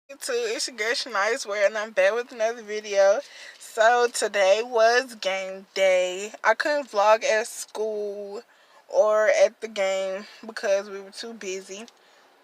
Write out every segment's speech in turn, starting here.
YouTube, it's your girl Shania's World, and I'm back with another video. So today was game day. I couldn't vlog at school or at the game because we were too busy.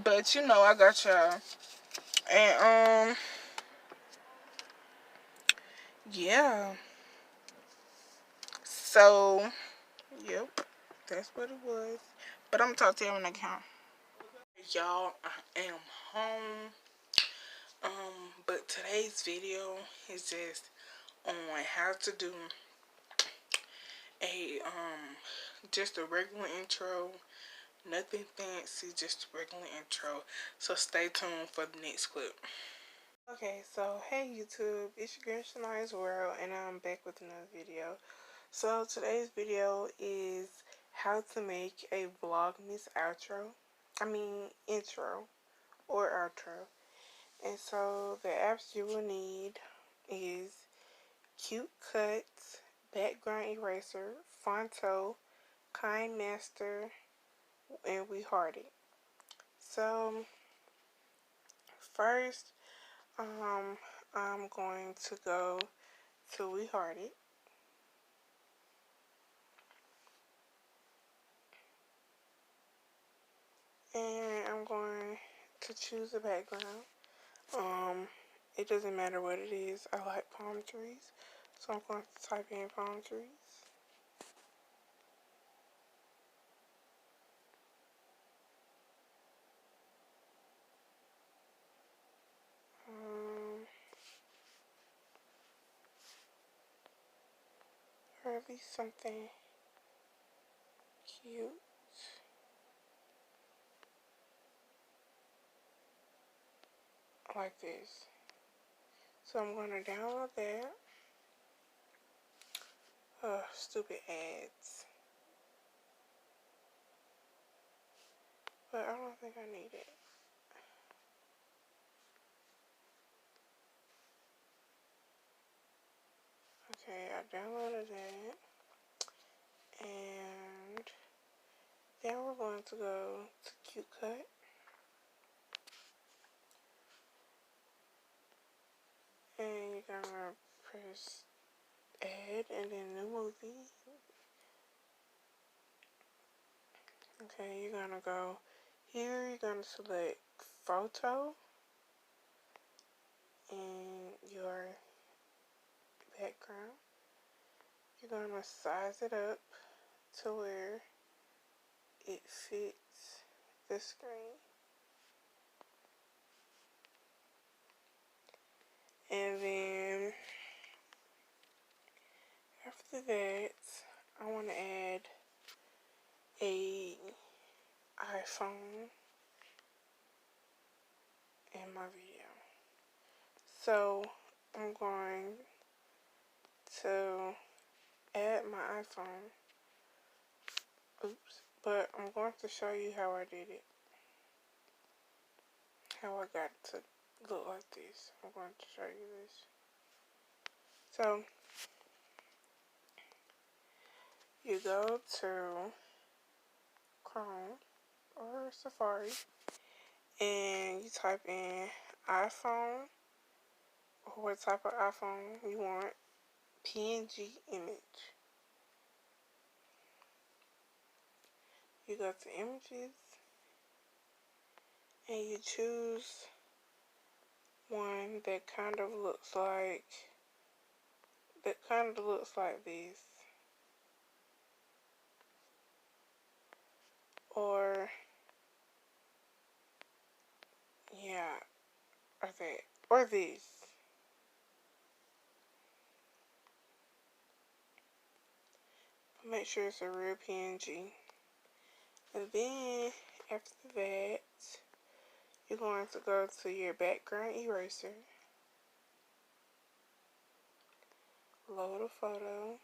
But you know I got y'all. And yeah. So yep, that's what it was. But I'm gonna talk to you when I get home. Y'all, I am home. But today's video is just on how to do a just a regular intro, nothing fancy, just a regular intro. So stay tuned for the next clip. Okay, so hey YouTube, it's your girl Shania's World, and I'm back with another video. So today's video is how to make a Vlogmas outro. I mean intro or outro. And so the apps you will need is Cute Cuts, Background Eraser, Fonto, Kind Master, and We Hearted. So first, I'm going to go to We Hearted. And I'm going to choose a background. It doesn't matter what it is. I like palm trees. So I'm going to type in palm trees. Or at least something cute. Like this. So I'm going to download that. Stupid ads. But I don't think I need it. Okay, I downloaded that. And then we're going to go to Cute Cut. And you're going to press add and then new movie. Okay, you're going to go here. You're going to select photo. And your background. You're going to size it up to where it fits the screen. And then after that, I want to add a iPhone in my video. So I'm going to add my iPhone. Oops. But I'm going to show you how I did it. How I got it to look like this. I'm going to show you this. So you go to Chrome or Safari and you type in iPhone or what type of iPhone you want, PNG image. You go to images and you choose one that kind of looks like this. Or yeah, or that. Or this. Make sure it's a real PNG. And then after that, you're going to go to your background eraser. Load a photo.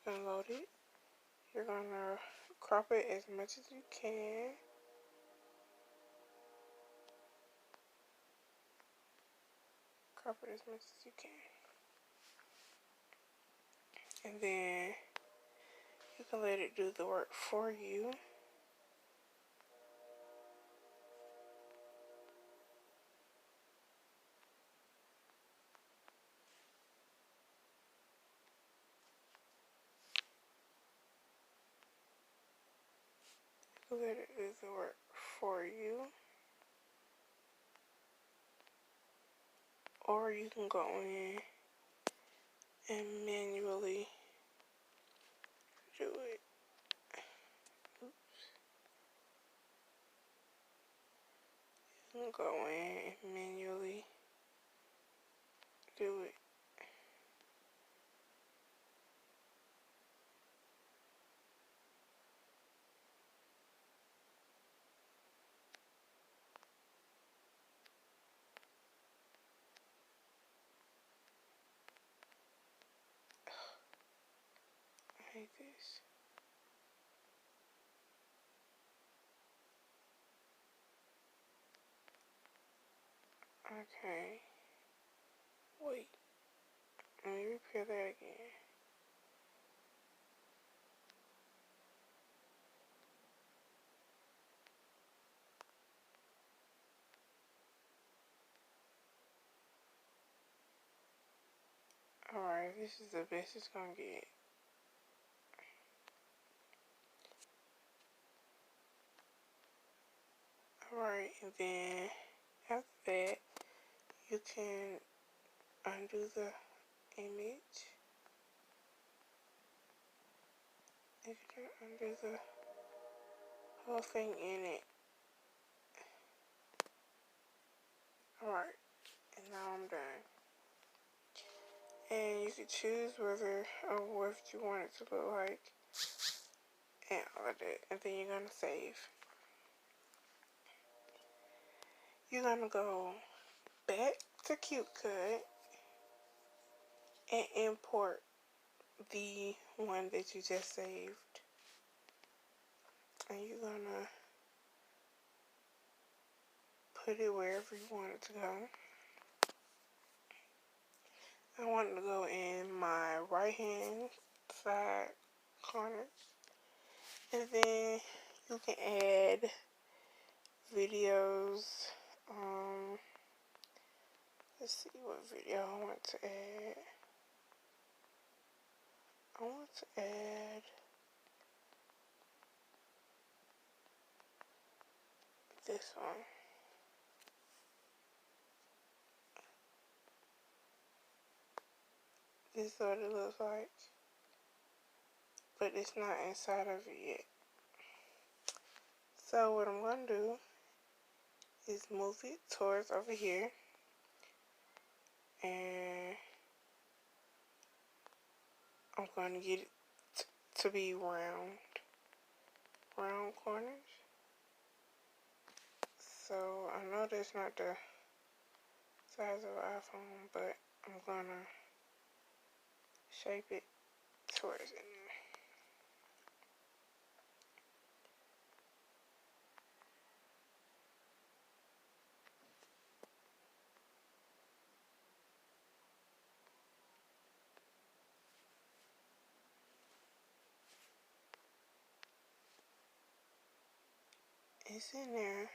You're going to load it. You're going to crop it as much as you can. Crop it as much as you can. And then you can let it do the work for you. let it do the work for you. Or you can go in and manually do it. Oops. You can go in and manually do it. I hate this. Okay. Wait. Let me repair that again. Alright, this is the best it's gonna get. Alright, and then after that, you can undo the image. You can undo the whole thing in it. Alright, and now I'm done. And you can choose whether or what you want it to look like and all of that. And then you're gonna save. You're gonna go back to CuteCut and import the one that you just saved. And you're gonna put it wherever you want it to go. I want it to go in my right hand side corner. And then you can add videos. Let's see what video I want to add. I want to add this one. This is what it looks like. But it's not inside of it yet. So what I'm going to do is move it towards over here. And I'm going to get it to be round corners. So I know that's not the size of an iPhone, but I'm going to shape it towards it. It's in there.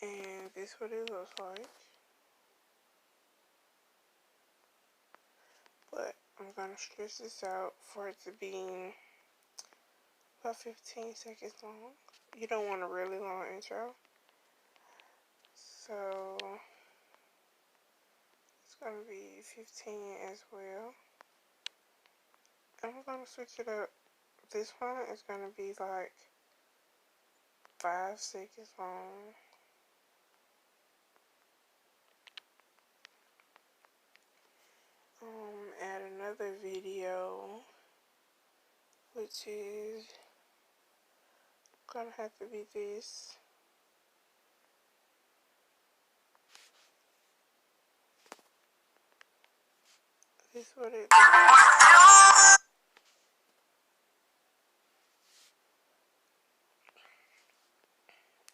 And this is what it looks like. But I'm going to stretch this out for it to be about 15 seconds long. You don't want a really long intro. So it's going to be 15 as well. I'm going to switch it up. This one is going to be like 5 seconds long. Add another video, which is gonna have to be this. This is what it is.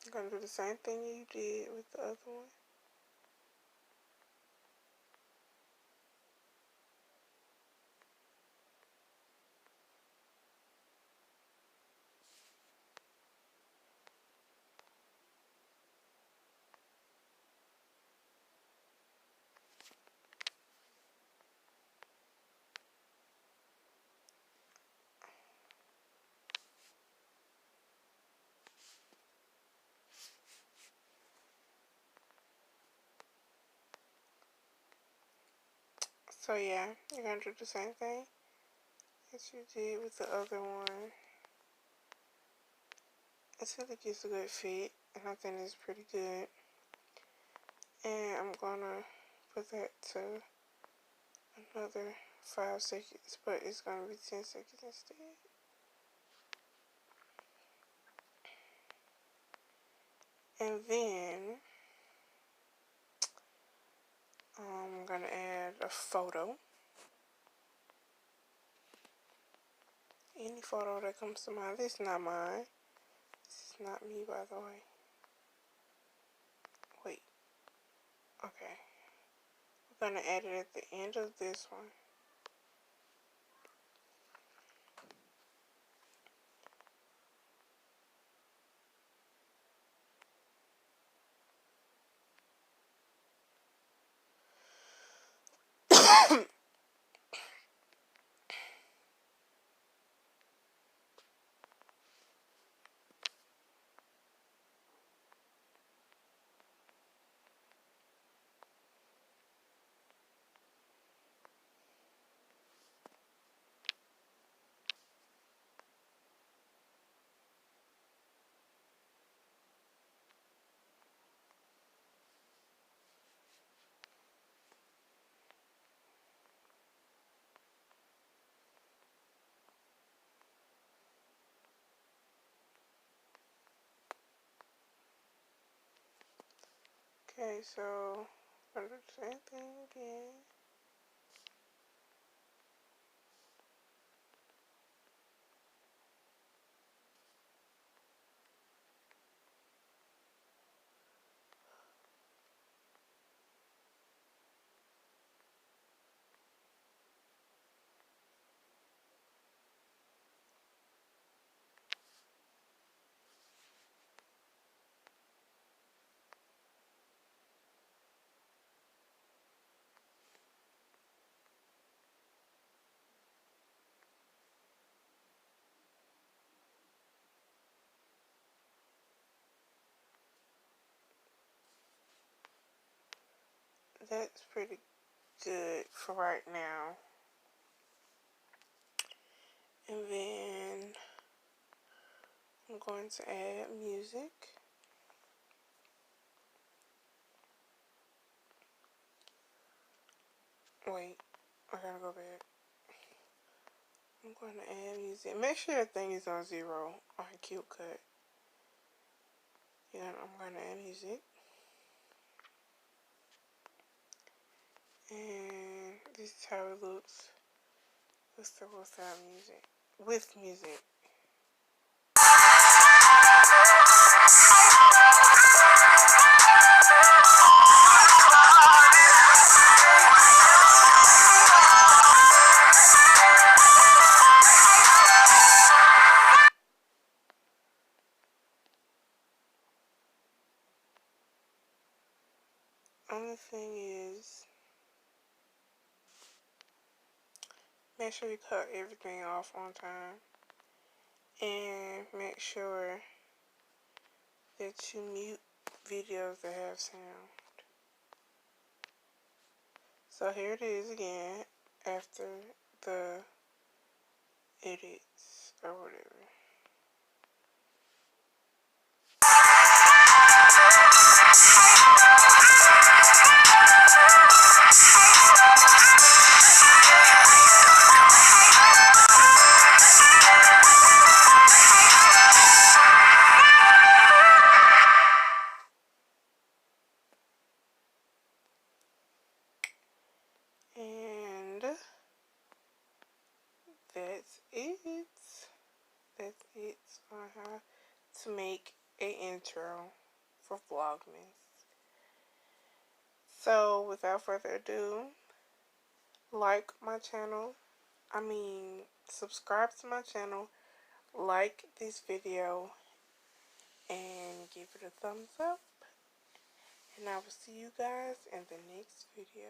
I'm gonna do the same thing you did with the other one. So yeah, you're gonna do the same thing as you did with the other one until it gets a good fit, and I think it's pretty good. And I'm gonna put that to another 5 seconds, but it's gonna be 10 seconds instead. And then I'm gonna add a photo. Any photo that comes to mind. This is not mine. This is not me, by the way. Wait. Okay. We're gonna add it at the end of this one. Okay, so I'm gonna do the same thing again. That's pretty good for right now. And then I'm going to add music. Wait, I gotta go back. I'm going to add music. Make sure that thing is on 0 on cute cut. Yeah, I'm going to add music. And this is how it looks without music. With music. Only thing is, make sure you cut everything off on time. And make sure that you mute videos that have sound. So here it is again after the edits or whatever. And that's it. That's it on how to make an intro for Vlogmas. So without further ado, like my channel. Subscribe to my channel, like this video, and give it a thumbs up. And I will see you guys in the next video.